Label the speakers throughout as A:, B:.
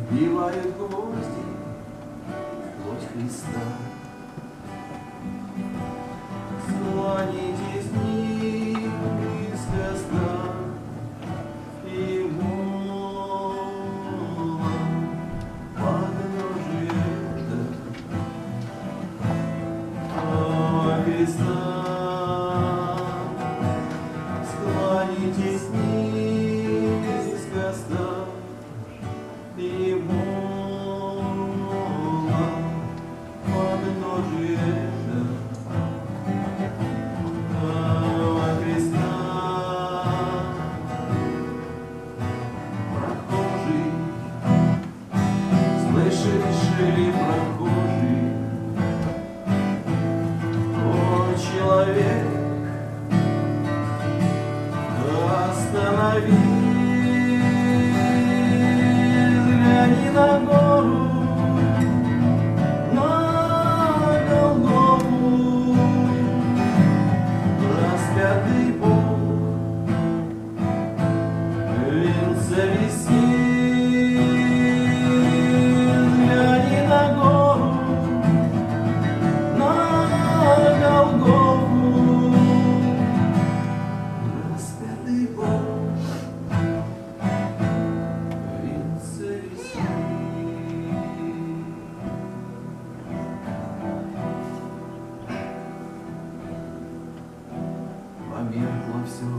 A: вбивают гвозди в плоть Христа. Склонитесь низко и мола подножие Христа. Склонитесь низко и мола подножие Христа. Прохожий, слышишь ли, прохожий, о, человек, остановись, глянь на гору, на Голгофу, распятый Бог, венце висит, глянь на гору, на Голгофу, распятый Бог. Померкло все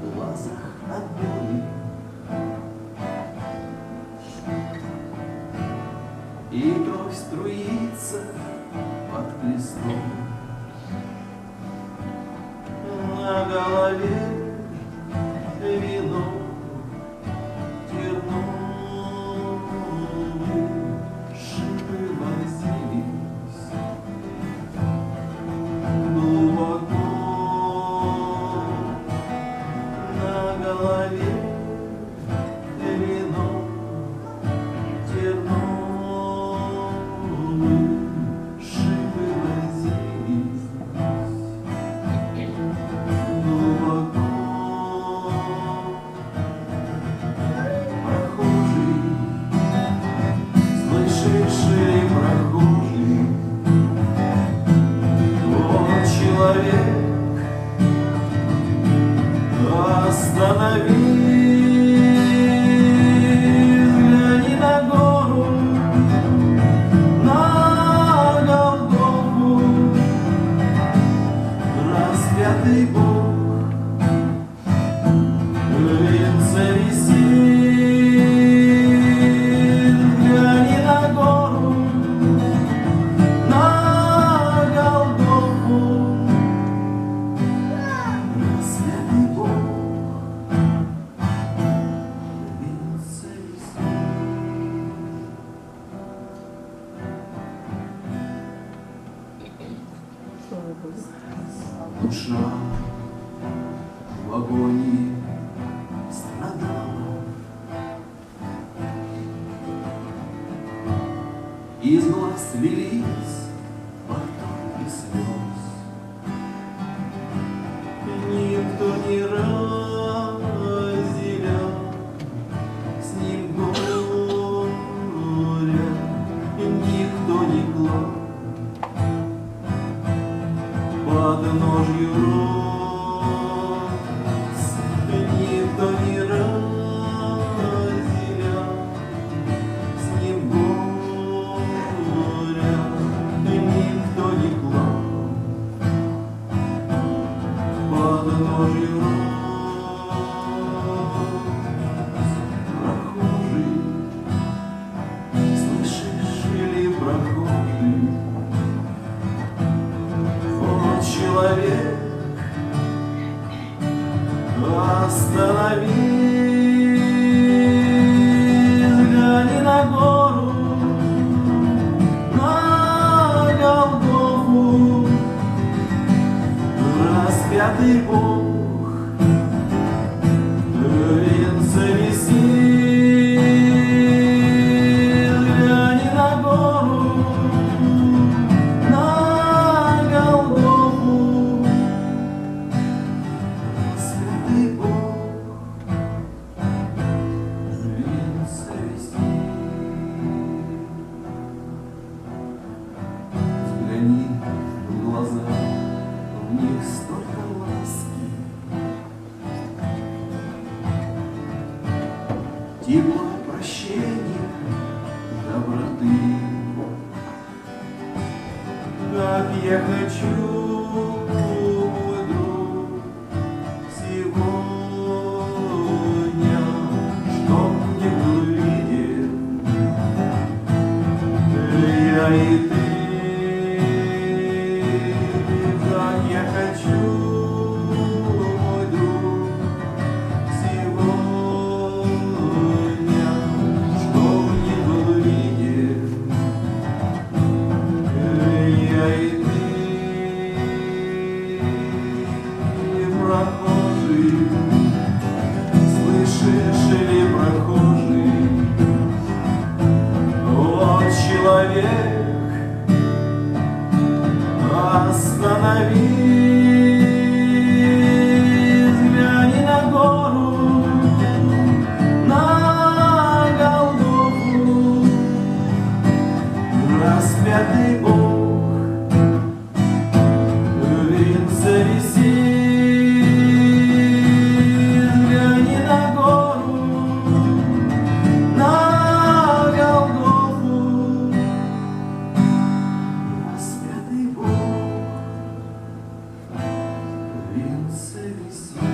A: в глазах от боли, и кровь струится под крестом. На голове вино терновые шипы возились. На голове вино терновые шипы возились. Глубоко прохожий, слышишь ли, прохожий, о, человек, остановись, глянь на гору, на Голгофу, распятый Бог, венце висит, глянь на гору, на Голгофу, распятый Бог. Душа в агонии страдала, из глаз лились потоки слез. Никто не разделял с ним горя, никто не клал под ножью роз, никто не разделял с ним горя, никто не клал тепла, прощения, доброты. Как я хочу, мой друг, сегодня, чтоб не был виден я и ты. Как я хочу, мой друг, сегодня, чтоб не был виден я и ты. Прохожий, слышишь ли, прохожий, вот человек, остановись, глянь на гору, на Голгофу, распятый Бог в венце висит, глянь на гору, на Голгофу, распятый Бог в венце висит.